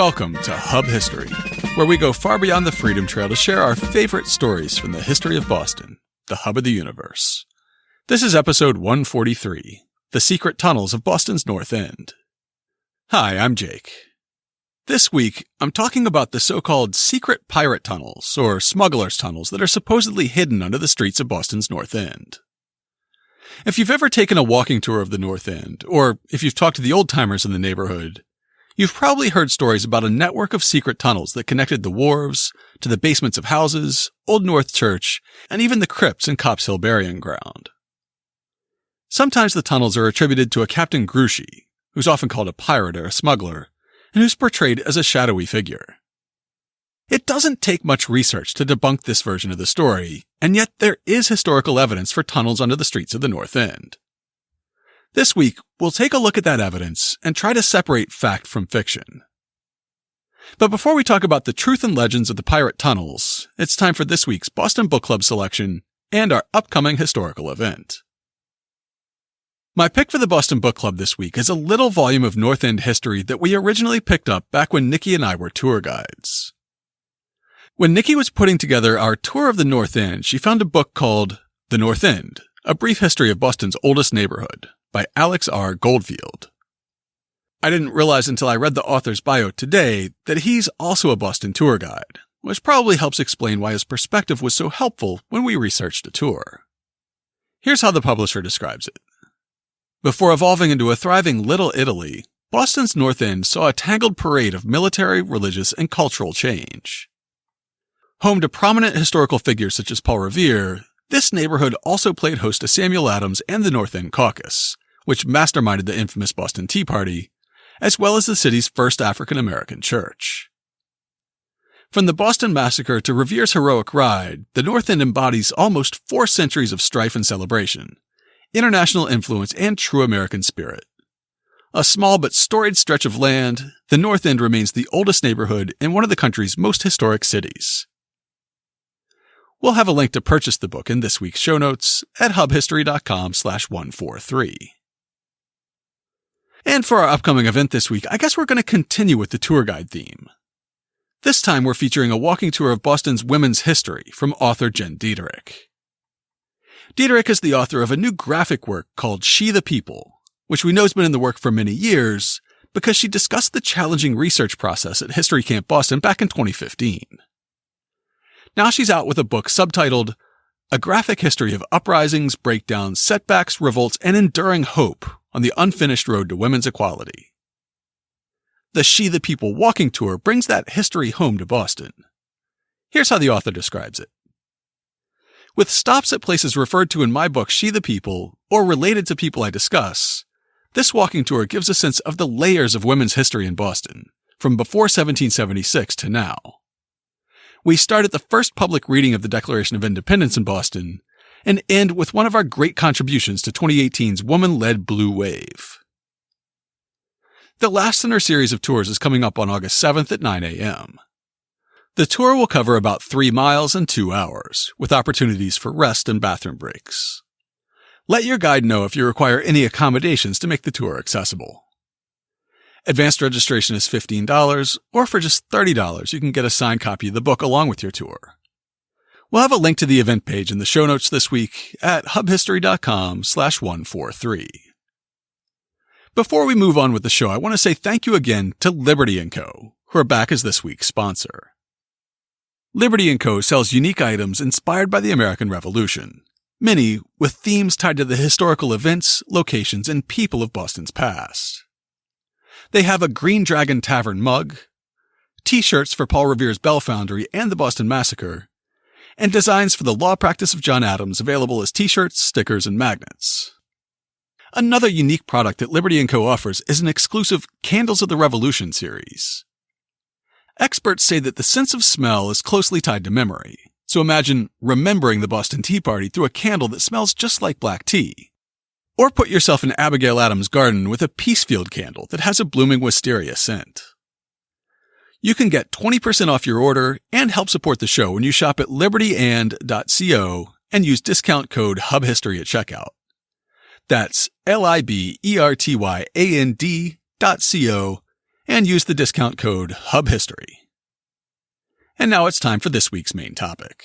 Welcome to Hub History, where we go far beyond the Freedom Trail to share our favorite stories from the history of Boston, the hub of the universe. This is episode 143, The Secret Tunnels of Boston's North End. Hi, I'm Jake. This week, I'm talking about the so-called secret pirate tunnels, or smugglers' tunnels, that are supposedly hidden under the streets of Boston's North End. If you've ever taken a walking tour of the North End, or if you've talked to the old-timers in the neighborhood, you've probably heard stories about a network of secret tunnels that connected the wharves to the basements of houses, Old North Church, and even the crypts in Copp's Hill burying ground. Sometimes the tunnels are attributed to a Captain Gruchy, who's often called a pirate or a smuggler, and who's portrayed as a shadowy figure. It doesn't take much research to debunk this version of the story, and yet there is historical evidence for tunnels under the streets of the North End. This week, we'll take a look at that evidence and try to separate fact from fiction. But before we talk about the truth and legends of the pirate tunnels, it's time for this week's Boston Book Club selection and our upcoming historical event. My pick for the Boston Book Club this week is a little volume of North End history that we originally picked up back when Nikki and I were tour guides. When Nikki was putting together our tour of the North End, she found a book called The North End, A Brief History of Boston's Oldest Neighborhood, by Alex R. Goldfield. I didn't realize until I read the author's bio today that he's also a Boston tour guide, which probably helps explain why his perspective was so helpful when we researched the tour. Here's how the publisher describes it. Before evolving into a thriving Little Italy, Boston's North End saw a tangled parade of military, religious, and cultural change. Home to prominent historical figures such as Paul Revere, this neighborhood also played host to Samuel Adams and the North End Caucus, which masterminded the infamous Boston Tea Party, as well as the city's first African-American church. From the Boston Massacre to Revere's heroic ride, the North End embodies almost 4 centuries of strife and celebration, international influence, and true American spirit. A small but storied stretch of land, the North End remains the oldest neighborhood in one of the country's most historic cities. We'll have a link to purchase the book in this week's show notes at hubhistory.com/143. And for our upcoming event this week, I guess we're going to continue with the tour guide theme. This time we're featuring a walking tour of Boston's women's history from author Jen Diederich. Diederich is the author of a new graphic work called She the People, which we know has been in the work for many years because she discussed the challenging research process at History Camp Boston back in 2015. Now she's out with a book subtitled A Graphic History of Uprisings, Breakdowns, Setbacks, Revolts, and Enduring Hope on the Unfinished Road to Women's Equality. The She the People walking tour brings that history home to Boston. Here's how the author describes it. With stops at places referred to in my book She the People, or related to people I discuss, this walking tour gives a sense of the layers of women's history in Boston, from before 1776 to now. We start at the first public reading of the Declaration of Independence in Boston, and end with one of our great contributions to 2018's woman-led Blue Wave. The last in our series of tours is coming up on August 7th at 9 a.m. The tour will cover about 3 miles in 2 hours, with opportunities for rest and bathroom breaks. Let your guide know if you require any accommodations to make the tour accessible. Advanced registration is $15, or for just $30, you can get a signed copy of the book along with your tour. We'll have a link to the event page in the show notes this week at hubhistory.com/143. Before we move on with the show, I want to say thank you again to Liberty & Co., who are back as this week's sponsor. Liberty & Co. sells unique items inspired by the American Revolution, many with themes tied to the historical events, locations, and people of Boston's past. They have a Green Dragon Tavern mug, T-shirts for Paul Revere's Bell Foundry and the Boston Massacre, and designs for the law practice of John Adams available as T-shirts, stickers, and magnets. Another unique product that Liberty & Co. offers is an exclusive Candles of the Revolution series. Experts say that the sense of smell is closely tied to memory, so imagine remembering the Boston Tea Party through a candle that smells just like black tea. Or put yourself in Abigail Adams' garden with a Peacefield candle that has a blooming wisteria scent. You can get 20% off your order and help support the show when you shop at libertyand.co and use discount code HUBHISTORY at checkout. That's libertyand.co and use the discount code HUBHISTORY. And now it's time for this week's main topic.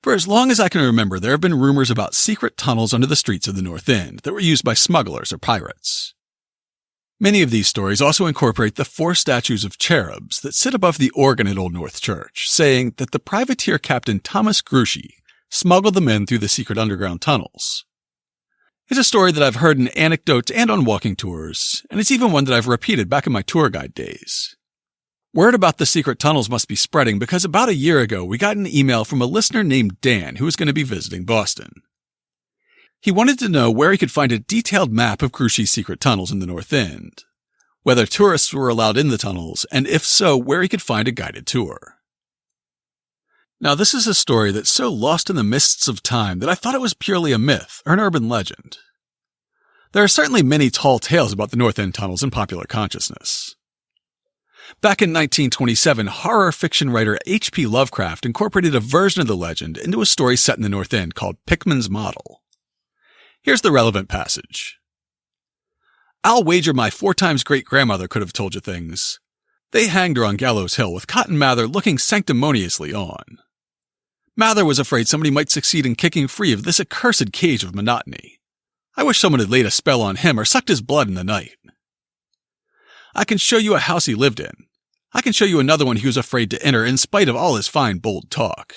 For as long as I can remember, there have been rumors about secret tunnels under the streets of the North End that were used by smugglers or pirates. Many of these stories also incorporate the 4 statues of cherubs that sit above the organ at Old North Church, saying that the privateer Captain Gruchy smuggled the men through the secret underground tunnels. It's a story that I've heard in anecdotes and on walking tours, and it's even one that I've repeated back in my tour guide days. Word about the secret tunnels must be spreading because about a year ago we got an email from a listener named Dan who was going to be visiting Boston. He wanted to know where he could find a detailed map of Gruchy's secret tunnels in the North End, whether tourists were allowed in the tunnels, and if so, where he could find a guided tour. Now, this is a story that's so lost in the mists of time that I thought it was purely a myth or an urban legend. There are certainly many tall tales about the North End tunnels in popular consciousness. Back in 1927, horror fiction writer H.P. Lovecraft incorporated a version of the legend into a story set in the North End called Pickman's Model. Here's the relevant passage. I'll wager my 4 times great-grandmother could have told you things. They hanged her on Gallows Hill with Cotton Mather looking sanctimoniously on. Mather was afraid somebody might succeed in kicking free of this accursed cage of monotony. I wish someone had laid a spell on him or sucked his blood in the night. I can show you a house he lived in. I can show you another one he was afraid to enter in spite of all his fine, bold talk.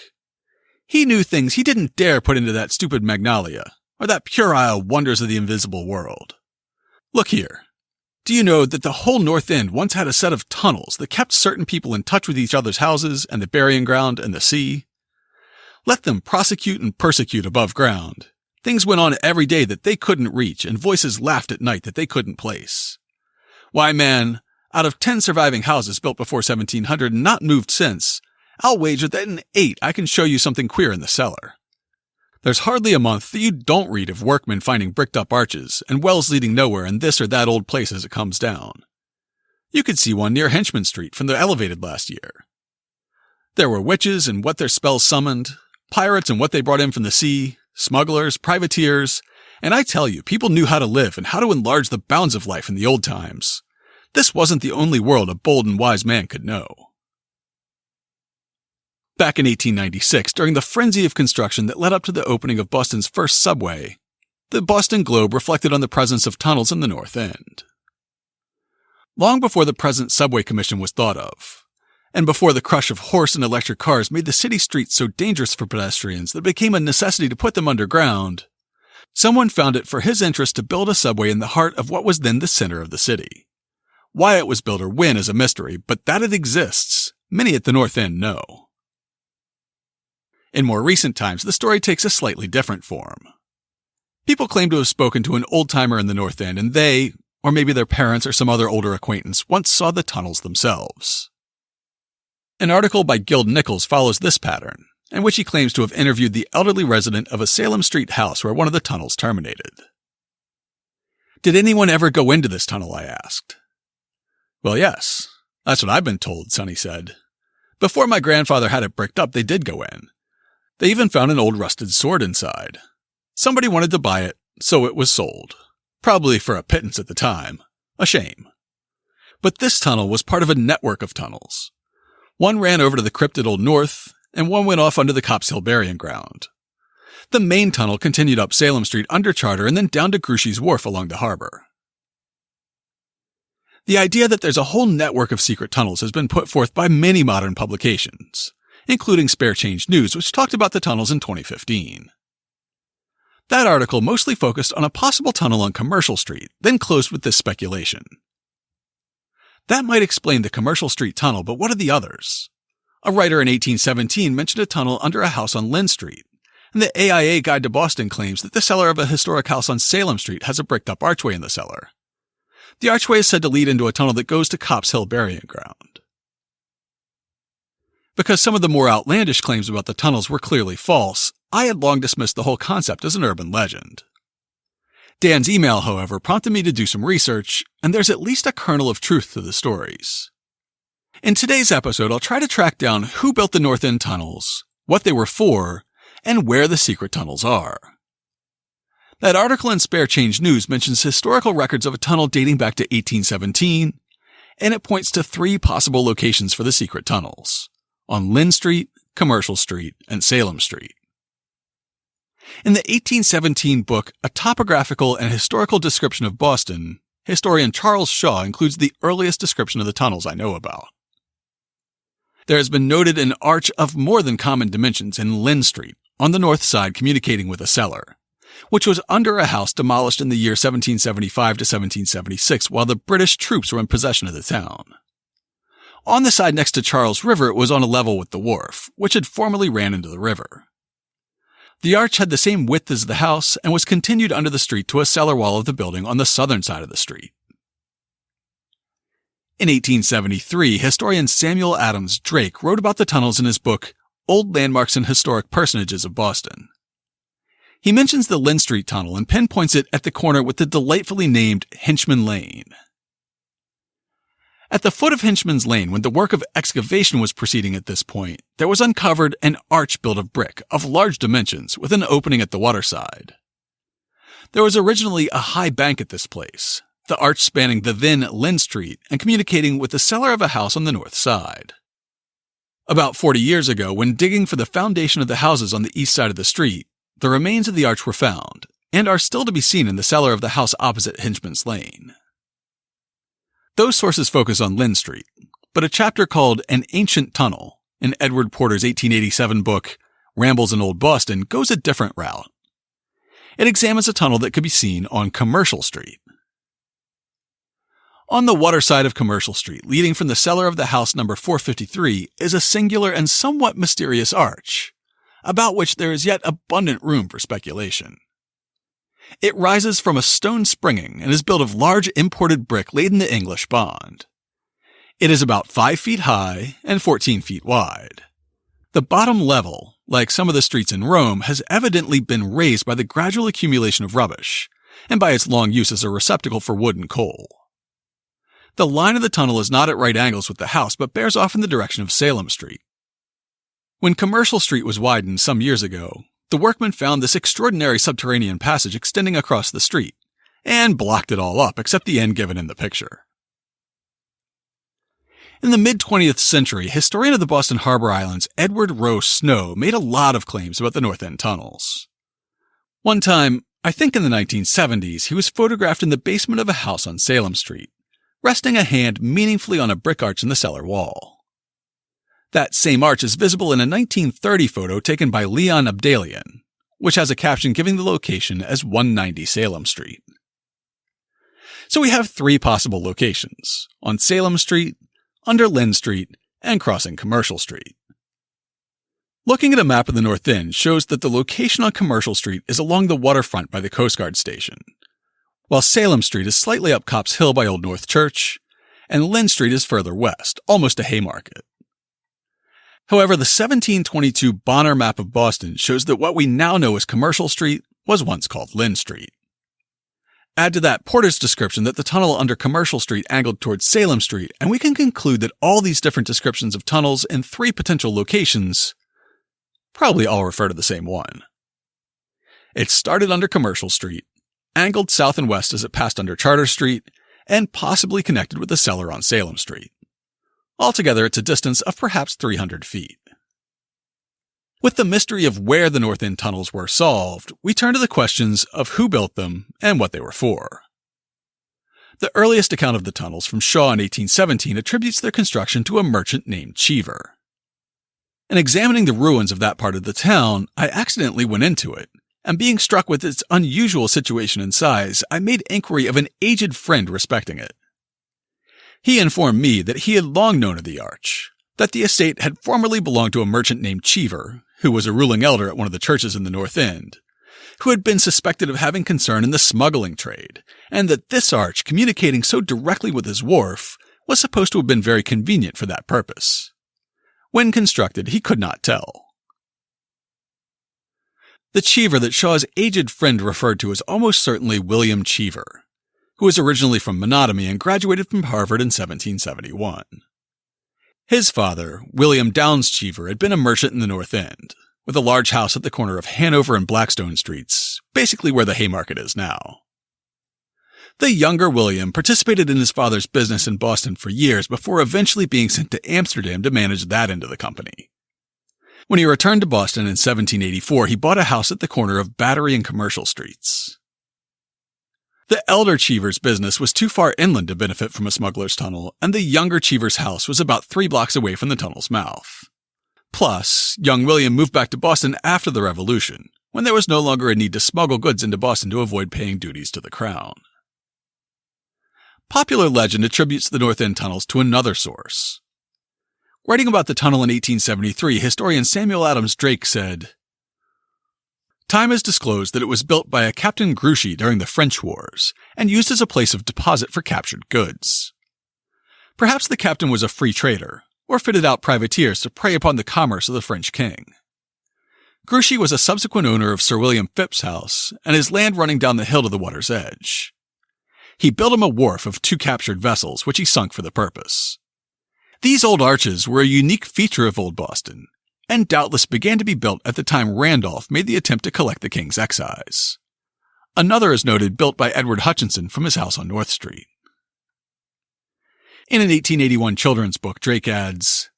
He knew things he didn't dare put into that stupid Magnalia, or that puerile Wonders of the Invisible World. Look here. Do you know that the whole North End once had a set of tunnels that kept certain people in touch with each other's houses and the burying ground and the sea? Let them prosecute and persecute above ground. Things went on every day that they couldn't reach, and voices laughed at night that they couldn't place. Why, man, out of 10 surviving houses built before 1700 and not moved since, I'll wager that in 8 I can show you something queer in the cellar. There's hardly a month that you don't read of workmen finding bricked-up arches and wells leading nowhere in this or that old place as it comes down. You could see one near Henchman Street from the elevated last year. There were witches and what their spells summoned, pirates and what they brought in from the sea, smugglers, privateers, and I tell you, people knew how to live and how to enlarge the bounds of life in the old times. This wasn't the only world a bold and wise man could know. Back in 1896, during the frenzy of construction that led up to the opening of Boston's first subway, the Boston Globe reflected on the presence of tunnels in the North End. Long before the present subway commission was thought of, and before the crush of horse and electric cars made the city streets so dangerous for pedestrians that it became a necessity to put them underground, someone found it for his interest to build a subway in the heart of what was then the center of the city. Why it was built or when is a mystery, but that it exists, many at the North End know. In more recent times, the story takes a slightly different form. People claim to have spoken to an old-timer in the North End, and they, or maybe their parents or some other older acquaintance, once saw the tunnels themselves. An article by Gild Nichols follows this pattern, in which he claims to have interviewed the elderly resident of a Salem Street house where one of the tunnels terminated. Did anyone ever go into this tunnel, I asked. Well, yes. That's what I've been told, Sonny said. Before my grandfather had it bricked up, they did go in. They even found an old rusted sword inside. Somebody wanted to buy it, so it was sold. Probably for a pittance at the time. A shame. But this tunnel was part of a network of tunnels. One ran over to the crypt at Old North, and one went off under the Copp's Hill burying ground. The main tunnel continued up Salem Street under Charter and then down to Gruchy's Wharf along the harbor. The idea that there's a whole network of secret tunnels has been put forth by many modern publications, including Spare Change News, which talked about the tunnels in 2015. That article mostly focused on a possible tunnel on Commercial Street, then closed with this speculation. That might explain the Commercial Street tunnel, but what are the others? A writer in 1817 mentioned a tunnel under a house on Lynn Street, and the AIA Guide to Boston claims that the cellar of a historic house on Salem Street has a bricked-up archway in the cellar. The archway is said to lead into a tunnel that goes to Copp's Hill burying ground. Because some of the more outlandish claims about the tunnels were clearly false, I had long dismissed the whole concept as an urban legend. Dan's email, however, prompted me to do some research, and there's at least a kernel of truth to the stories. In today's episode, I'll try to track down who built the North End tunnels, what they were for, and where the secret tunnels are. That article in Spare Change News mentions historical records of a tunnel dating back to 1817, and it points to 3 possible locations for the secret tunnels: on Lynn Street, Commercial Street, and Salem Street. In the 1817 book, A Topographical and Historical Description of Boston, historian Charles Shaw includes the earliest description of the tunnels I know about. There has been noted an arch of more than common dimensions in Lynn Street, on the north side communicating with a cellar, which was under a house demolished in the year 1775 to 1776 while the British troops were in possession of the town. On the side next to Charles River, it was on a level with the wharf, which had formerly ran into the river. The arch had the same width as the house and was continued under the street to a cellar wall of the building on the southern side of the street. In 1873, historian Samuel Adams Drake wrote about the tunnels in his book, Old Landmarks and Historic Personages of Boston. He mentions the Lynn Street Tunnel and pinpoints it at the corner with the delightfully named Hinchman Lane. At the foot of Hinchman's Lane, when the work of excavation was proceeding at this point, there was uncovered an arch built of brick of large dimensions with an opening at the waterside. There was originally a high bank at this place, the arch spanning the then Lynn Street and communicating with the cellar of a house on the north side. About 40 years ago, when digging for the foundation of the houses on the east side of the street, the remains of the arch were found, and are still to be seen in the cellar of the house opposite Hinchman's Lane. Those sources focus on Lynn Street, but a chapter called An Ancient Tunnel in Edward Porter's 1887 book, Rambles in Old Boston, goes a different route. It examines a tunnel that could be seen on Commercial Street. On the water side of Commercial Street, leading from the cellar of the house number 453, is a singular and somewhat mysterious arch, about which there is yet abundant room for speculation. It rises from a stone springing and is built of large imported brick laid in the English bond. It is about 5 feet high and 14 feet wide. The bottom level, like some of the streets in Rome, has evidently been raised by the gradual accumulation of rubbish, and by its long use as a receptacle for wood and coal. The line of the tunnel is not at right angles with the house, but bears off in the direction of Salem Street. When Commercial Street was widened some years ago, the workmen found this extraordinary subterranean passage extending across the street, and blocked it all up except the end given in the picture. In the mid-20th century, historian of the Boston Harbor Islands Edward Rowe Snow made a lot of claims about the North End tunnels. One time, I think in the 1970s, he was photographed in the basement of a house on Salem Street, resting a hand meaningfully on a brick arch in the cellar wall. That same arch is visible in a 1930 photo taken by Leon Abdalian, which has a caption giving the location as 190 Salem Street. So we have 3 possible locations: on Salem Street, under Lynn Street, and crossing Commercial Street. Looking at a map of the North End shows that the location on Commercial Street is along the waterfront by the Coast Guard station, while Salem Street is slightly up Copp's Hill by Old North Church, and Lynn Street is further west, almost to Haymarket. However, the 1722 Bonner map of Boston shows that what we now know as Commercial Street was once called Lynn Street. Add to that Porter's description that the tunnel under Commercial Street angled towards Salem Street, and we can conclude that all these different descriptions of tunnels in 3 potential locations probably all refer to the same one. It started under Commercial Street, angled south and west as it passed under Charter Street, and possibly connected with the cellar on Salem Street. Altogether, it's a distance of perhaps 300 feet. With the mystery of where the North End tunnels were solved, we turn to the questions of who built them and what they were for. The earliest account of the tunnels from Shaw in 1817 attributes their construction to a merchant named Cheever. In examining the ruins of that part of the town, I accidentally went into it, and being struck with its unusual situation and size, I made inquiry of an aged friend respecting it. He informed me that he had long known of the arch, that the estate had formerly belonged to a merchant named Cheever, who was a ruling elder at one of the churches in the North End, who had been suspected of having concern in the smuggling trade, and that this arch, communicating so directly with his wharf, was supposed to have been very convenient for that purpose. When constructed, he could not tell. The Cheever that Shaw's aged friend referred to is almost certainly William Cheever, who was originally from Menotomy and graduated from Harvard in 1771. His father, William Downs Cheever, had been a merchant in the North End, with a large house at the corner of Hanover and Blackstone Streets, basically where the Haymarket is now. The younger William participated in his father's business in Boston for years before eventually being sent to Amsterdam to manage that end of the company. When he returned to Boston in 1784, he bought a house at the corner of Battery and Commercial Streets. The elder Cheever's business was too far inland to benefit from a smuggler's tunnel, and the younger Cheever's house was about 3 blocks away from the tunnel's mouth. Plus, young William moved back to Boston after the Revolution, when there was no longer a need to smuggle goods into Boston to avoid paying duties to the crown. Popular legend attributes the North End tunnels to another source. Writing about the tunnel in 1873, historian Samuel Adams Drake said, "Time has disclosed that it was built by a Captain Gruchy during the French Wars, and used as a place of deposit for captured goods. Perhaps the captain was a free trader, or fitted out privateers to prey upon the commerce of the French king. Gruchy was a subsequent owner of Sir William Phipps's house, and his land running down the hill to the water's edge. He built him a wharf of 2 captured vessels, which he sunk for the purpose. These old arches were a unique feature of Old Boston, and doubtless began to be built at the time Randolph made the attempt to collect the king's excise. Another is noted built by Edward Hutchinson from his house on North Street." In an 1881 children's book, Drake adds,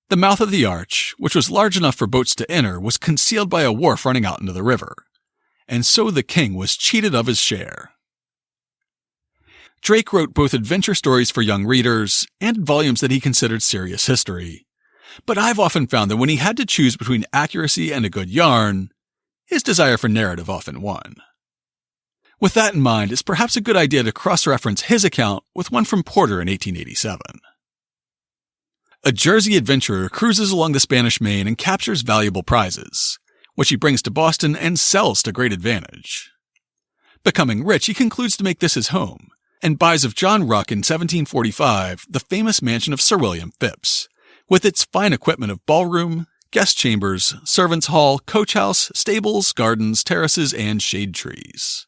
"The mouth of the arch, which was large enough for boats to enter, was concealed by a wharf running out into the river, and so the king was cheated of his share." Drake wrote both adventure stories for young readers and volumes that he considered serious history, but I've often found that when he had to choose between accuracy and a good yarn, his desire for narrative often won. With that in mind, it's perhaps a good idea to cross-reference his account with one from Porter in 1887. A Jersey adventurer cruises along the Spanish Main and captures valuable prizes, which he brings to Boston and sells to great advantage. Becoming rich, he concludes to make this his home, and buys of John Ruck in 1745 the famous mansion of Sir William Phipps, with its fine equipment of ballroom, guest chambers, servants' hall, coach house, stables, gardens, terraces, and shade trees.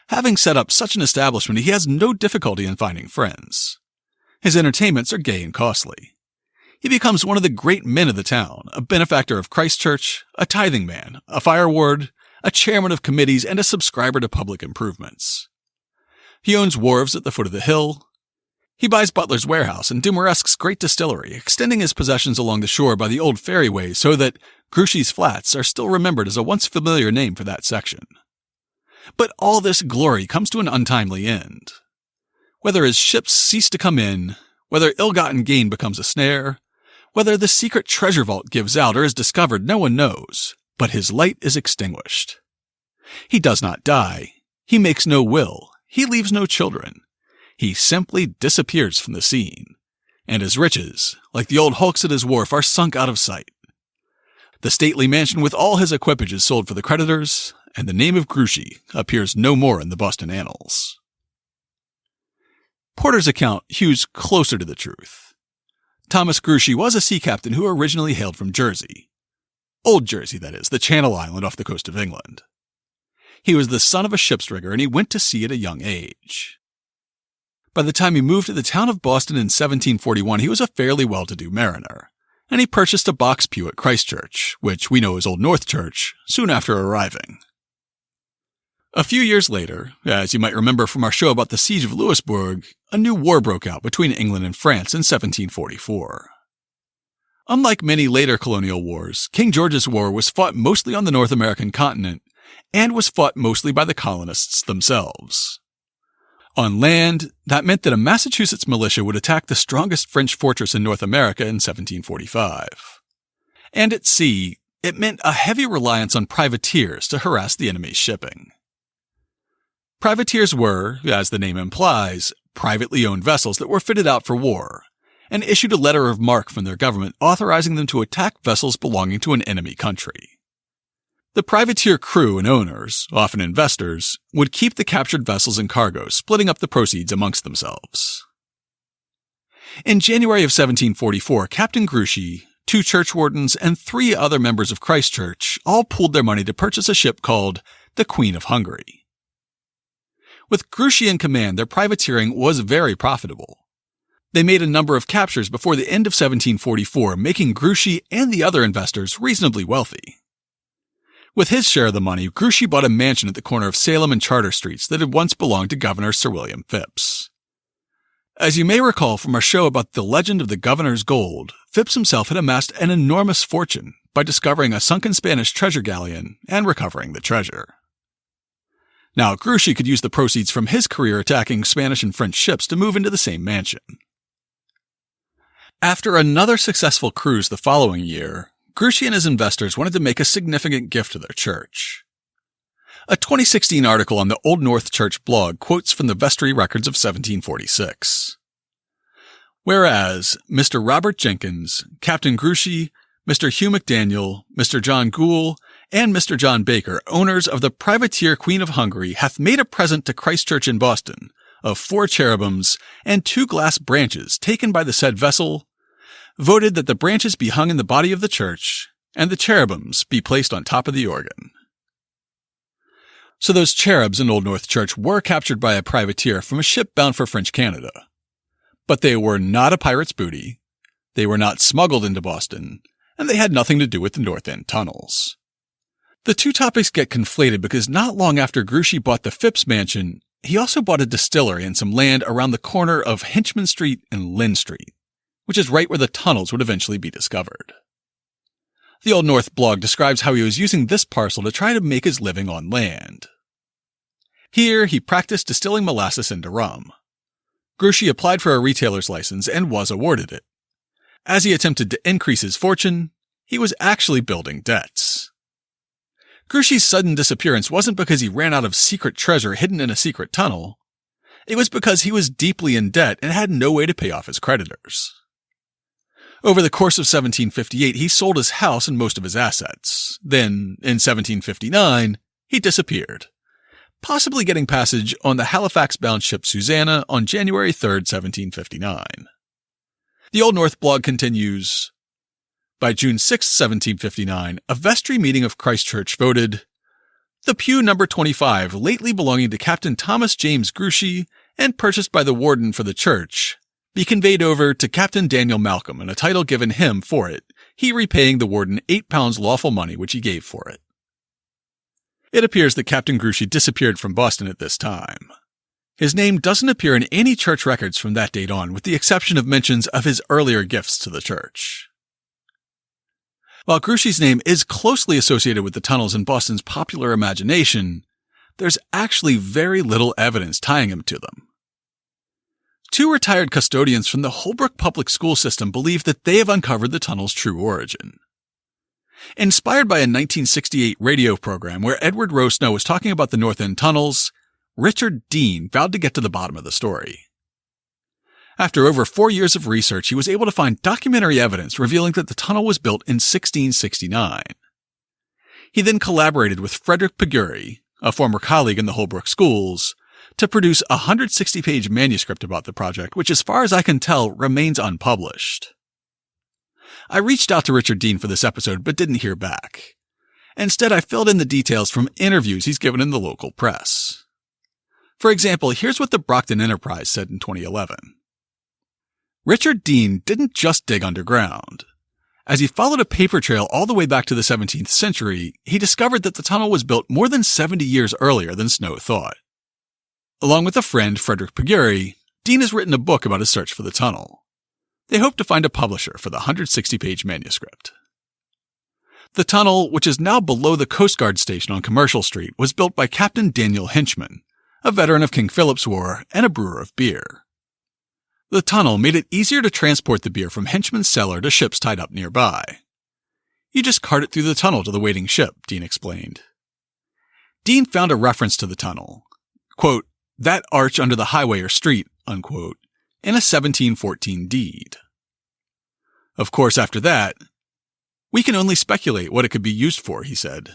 Having set up such an establishment, he has no difficulty in finding friends. His entertainments are gay and costly. He becomes one of the great men of the town, a benefactor of Christ Church, a tithing man, a fire ward, a chairman of committees, and a subscriber to public improvements. He owns wharves at the foot of the hill. He buys Butler's warehouse and Dumoresque's great distillery, extending his possessions along the shore by the old ferryway so that Gruchy's Flats are still remembered as a once familiar name for that section. But all this glory comes to an untimely end. Whether his ships cease to come in, whether ill-gotten gain becomes a snare, whether the secret treasure vault gives out or is discovered, no one knows, but his light is extinguished. He does not die. He makes no will. He leaves no children. He simply disappears from the scene, and his riches, like the old hulks at his wharf, are sunk out of sight. The stately mansion with all his equipage is sold for the creditors, and the name of Gruchy appears no more in the Boston annals. Porter's account hews closer to the truth. Thomas Gruchy was a sea captain who originally hailed from Jersey. Old Jersey, that is, the Channel Island off the coast of England. He was the son of a ship's rigger, and he went to sea at a young age. By the time he moved to the town of Boston in 1741, he was a fairly well-to-do mariner, and he purchased a box pew at Christ Church, which we know as Old North Church, soon after arriving. A few years later, as you might remember from our show about the siege of Louisbourg, a new war broke out between England and France in 1744. Unlike many later colonial wars, King George's War was fought mostly on the North American continent, and was fought mostly by the colonists themselves. On land, that meant that a Massachusetts militia would attack the strongest French fortress in North America in 1745. And at sea, it meant a heavy reliance on privateers to harass the enemy's shipping. Privateers were, as the name implies, privately owned vessels that were fitted out for war, and issued a letter of marque from their government authorizing them to attack vessels belonging to an enemy country. The privateer crew and owners, often investors, would keep the captured vessels and cargo, splitting up the proceeds amongst themselves. In January of 1744, Captain Gruchy, 2 churchwardens, and 3 other members of Christ Church all pooled their money to purchase a ship called the Queen of Hungary. With Gruchy in command, their privateering was very profitable. They made a number of captures before the end of 1744, making Gruchy and the other investors reasonably wealthy. With his share of the money, Gruchy bought a mansion at the corner of Salem and Charter Streets that had once belonged to Governor Sir William Phipps. As you may recall from our show about the legend of the governor's gold, Phipps himself had amassed an enormous fortune by discovering a sunken Spanish treasure galleon and recovering the treasure. Now, Gruchy could use the proceeds from his career attacking Spanish and French ships to move into the same mansion. After another successful cruise the following year, Gruchy and his investors wanted to make a significant gift to their church. A 2016 article on the Old North Church blog quotes from the vestry records of 1746. Whereas Mr. Robert Jenkins, Captain Gruchy, Mr. Hugh McDaniel, Mr. John Goule, and Mr. John Baker, owners of the privateer Queen of Hungary, hath made a present to Christ Church in Boston of 4 cherubims and 2 glass branches taken by the said vessel, voted that the branches be hung in the body of the church, and the cherubims be placed on top of the organ. So those cherubs in Old North Church were captured by a privateer from a ship bound for French Canada. But they were not a pirate's booty, they were not smuggled into Boston, and they had nothing to do with the North End tunnels. The two topics get conflated because not long after Gruchy bought the Phipps mansion, he also bought a distillery and some land around the corner of Hinchman Street and Lynn Street, which is right where the tunnels would eventually be discovered. The Old North blog describes how he was using this parcel to try to make his living on land. Here, he practiced distilling molasses into rum. Gruchy applied for a retailer's license and was awarded it. As he attempted to increase his fortune, he was actually building debts. Gruchy's sudden disappearance wasn't because he ran out of secret treasure hidden in a secret tunnel. It was because he was deeply in debt and had no way to pay off his creditors. Over the course of 1758, he sold his house and most of his assets. Then, in 1759, he disappeared, possibly getting passage on the Halifax-bound ship Susanna on January 3, 1759. The Old North blog continues, by June 6, 1759, a vestry meeting of Christ Church voted, the pew number 25, lately belonging to Captain Thomas James Gruchy and purchased by the warden for the church, be conveyed over to Captain Daniel Malcolm and a title given him for it, he repaying the warden £8 lawful money which he gave for it. It appears that Captain Gruchy disappeared from Boston at this time. His name doesn't appear in any church records from that date on, with the exception of mentions of his earlier gifts to the church. While Gruchy's name is closely associated with the tunnels in Boston's popular imagination, there's actually very little evidence tying him to them. 2 retired custodians from the Holbrook Public School System believe that they have uncovered the tunnel's true origin. Inspired by a 1968 radio program where Edward Rowe Snow was talking about the North End tunnels, Richard Dean vowed to get to the bottom of the story. After over 4 years of research, he was able to find documentary evidence revealing that the tunnel was built in 1669. He then collaborated with Frederick Piguri, a former colleague in the Holbrook schools, to produce a 160-page manuscript about the project, which as far as I can tell remains unpublished. I reached out to Richard Dean for this episode but didn't hear back. Instead, I filled in the details from interviews he's given in the local press. For example, here's what the Brockton Enterprise said in 2011. Richard Dean didn't just dig underground. As he followed a paper trail all the way back to the 17th century, he discovered that the tunnel was built more than 70 years earlier than Snow thought. Along with a friend, Frederick Piguri, Dean has written a book about his search for the tunnel. They hope to find a publisher for the 160-page manuscript. The tunnel, which is now below the Coast Guard station on Commercial Street, was built by Captain Daniel Hinchman, a veteran of King Philip's War and a brewer of beer. The tunnel made it easier to transport the beer from Hinchman's cellar to ships tied up nearby. You just cart it through the tunnel to the waiting ship, Dean explained. Dean found a reference to the tunnel, quote, that arch under the highway or street, unquote, in a 1714 deed. Of course, after that, we can only speculate what it could be used for, he said.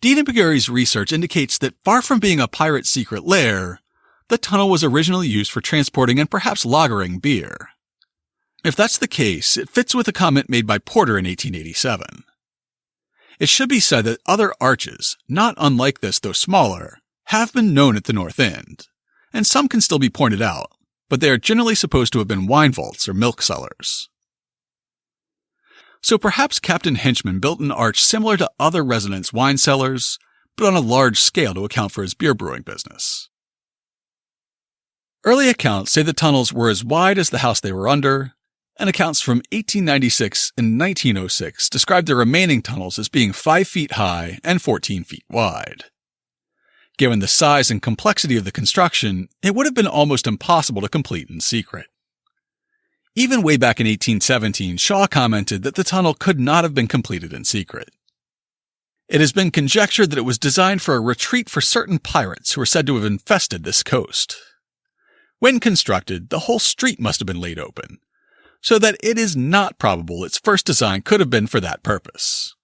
Dean and Piguri's research indicates that far from being a pirate's secret lair, the tunnel was originally used for transporting and perhaps lagering beer. If that's the case, it fits with a comment made by Porter in 1887. It should be said that other arches, not unlike this though smaller, have been known at the North End, and some can still be pointed out, but they are generally supposed to have been wine vaults or milk cellars. So perhaps Captain Henchman built an arch similar to other residents' wine cellars, but on a large scale to account for his beer brewing business. Early accounts say the tunnels were as wide as the house they were under, and accounts from 1896 and 1906 described the remaining tunnels as being 5 feet high and 14 feet wide. Given the size and complexity of the construction, it would have been almost impossible to complete in secret. Even way back in 1817, Shaw commented that the tunnel could not have been completed in secret. It has been conjectured that it was designed for a retreat for certain pirates who are said to have infested this coast. When constructed, the whole street must have been laid open, so that it is not probable its first design could have been for that purpose.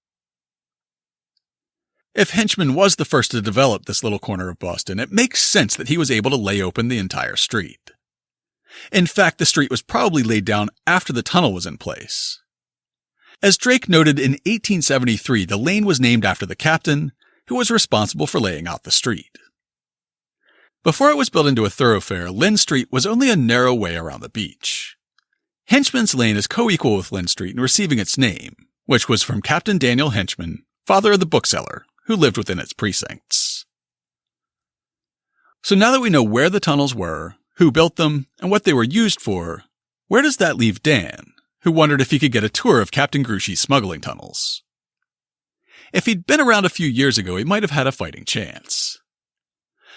If Henchman was the first to develop this little corner of Boston, it makes sense that he was able to lay open the entire street. In fact, the street was probably laid down after the tunnel was in place. As Drake noted in 1873, the lane was named after the captain, who was responsible for laying out the street. Before it was built into a thoroughfare, Lynn Street was only a narrow way around the beach. Henchman's Lane is co-equal with Lynn Street in receiving its name, which was from Captain Daniel Henchman, father of the bookseller, who lived within its precincts. So now that we know where the tunnels were, who built them, and what they were used for, where does that leave Dan, who wondered if he could get a tour of Captain Gruchy's smuggling tunnels? If he'd been around a few years ago, he might have had a fighting chance.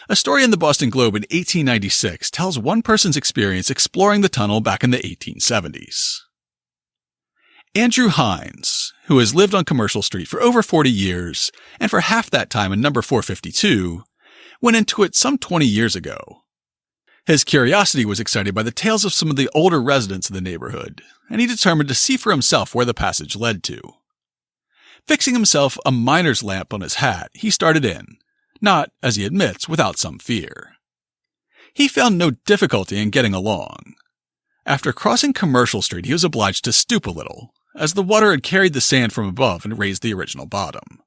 A story in the Boston Globe in 1896 tells one person's experience exploring the tunnel back in the 1870s. Andrew Hines, who has lived on Commercial Street for over 40 years, and for half that time in number 452, went into it some 20 years ago. His curiosity was excited by the tales of some of the older residents of the neighborhood, and he determined to see for himself where the passage led to. Fixing himself a miner's lamp on his hat, he started in, not, as he admits, without some fear. He found no difficulty in getting along. After crossing Commercial Street, he was obliged to stoop a little, as the water had carried the sand from above and raised the original bottom.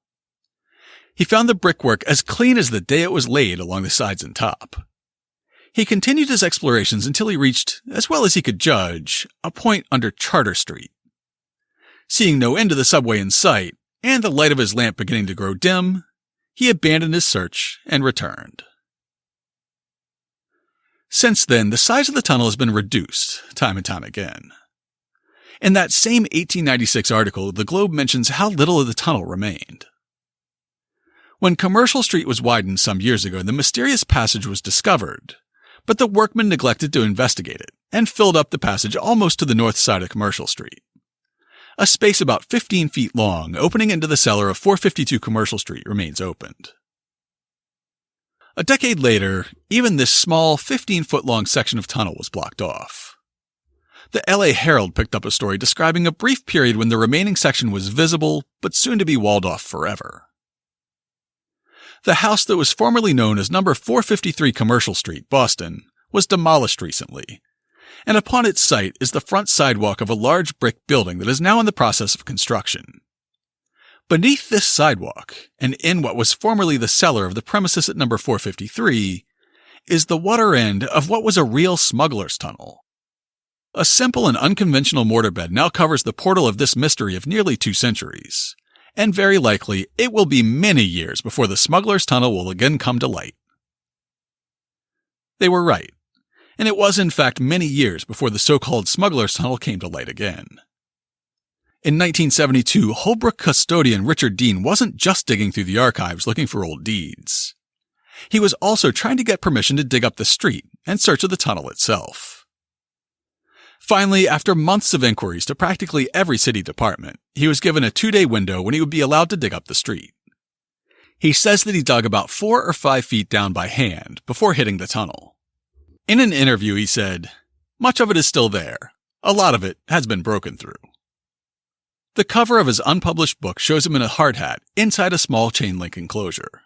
He found the brickwork as clean as the day it was laid along the sides and top. He continued his explorations until he reached, as well as he could judge, a point under Charter Street. Seeing no end to the subway in sight, and the light of his lamp beginning to grow dim, he abandoned his search and returned. Since then, the size of the tunnel has been reduced, time and time again. In that same 1896 article, the Globe mentions how little of the tunnel remained. When Commercial Street was widened some years ago, the mysterious passage was discovered, but the workmen neglected to investigate it and filled up the passage almost to the north side of Commercial Street. A space about 15 feet long, opening into the cellar of 452 Commercial Street, remains opened. A decade later, even this small 15-foot-long section of tunnel was blocked off. The LA Herald picked up a story describing a brief period when the remaining section was visible, but soon to be walled off forever. The house that was formerly known as number 453 Commercial Street, Boston, was demolished recently, and upon its site is the front sidewalk of a large brick building that is now in the process of construction. Beneath this sidewalk, and in what was formerly the cellar of the premises at number 453, is the water end of what was a real smuggler's tunnel. A simple and unconventional mortar bed now covers the portal of this mystery of nearly 2 centuries, and very likely it will be many years before the smuggler's tunnel will again come to light. They were right, and it was in fact many years before the so-called smuggler's tunnel came to light again. In 1972, Holbrook custodian Richard Dean wasn't just digging through the archives looking for old deeds. He was also trying to get permission to dig up the street and search of the tunnel itself. Finally, after months of inquiries to practically every city department, he was given a 2-day window when he would be allowed to dig up the street. He says that he dug about 4 or 5 feet down by hand before hitting the tunnel. In an interview, he said, "Much of it is still there. A lot of it has been broken through." The cover of his unpublished book shows him in a hard hat inside a small chain-link enclosure.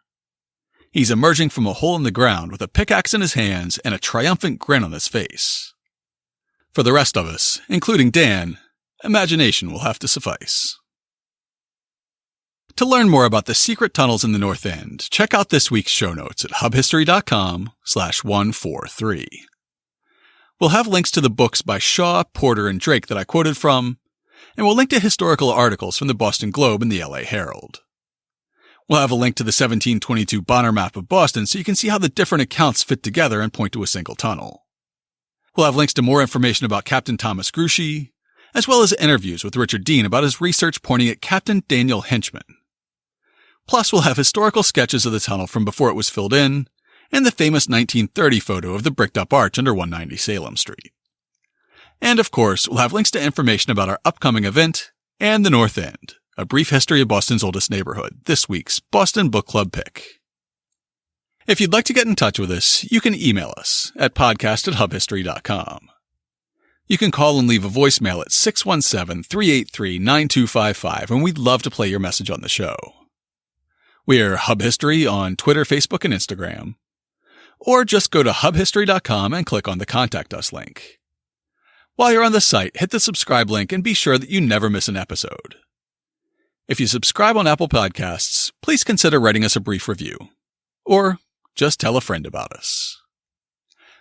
He's emerging from a hole in the ground with a pickaxe in his hands and a triumphant grin on his face. For the rest of us, including Dan, imagination will have to suffice. To learn more about the secret tunnels in the North End, check out this week's show notes at hubhistory.com/143. We'll have links to the books by Shaw, Porter, and Drake that I quoted from, and we'll link to historical articles from the Boston Globe and the LA Herald. We'll have a link to the 1722 Bonner map of Boston so you can see how the different accounts fit together and point to a single tunnel. We'll have links to more information about Captain Thomas Gruchy, as well as interviews with Richard Dean about his research pointing at Captain Daniel Henchman. Plus, we'll have historical sketches of the tunnel from before it was filled in, and the famous 1930 photo of the bricked-up arch under 190 Salem Street. And of course, we'll have links to information about our upcoming event and the North End, a brief history of Boston's oldest neighborhood, this week's Boston Book Club pick. If you'd like to get in touch with us, you can email us at podcast@hubhistory.com. You can call and leave a voicemail at 617-383-9255, and we'd love to play your message on the show. We're Hub History on Twitter, Facebook, and Instagram. Or just go to hubhistory.com and click on the Contact Us link. While you're on the site, hit the subscribe link and be sure that you never miss an episode. If you subscribe on Apple Podcasts, please consider writing us a brief review. Or just tell a friend about us.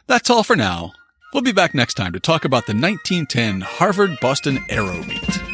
That's all for now. We'll be back next time to talk about the 1910 Harvard-Boston Aero Meet.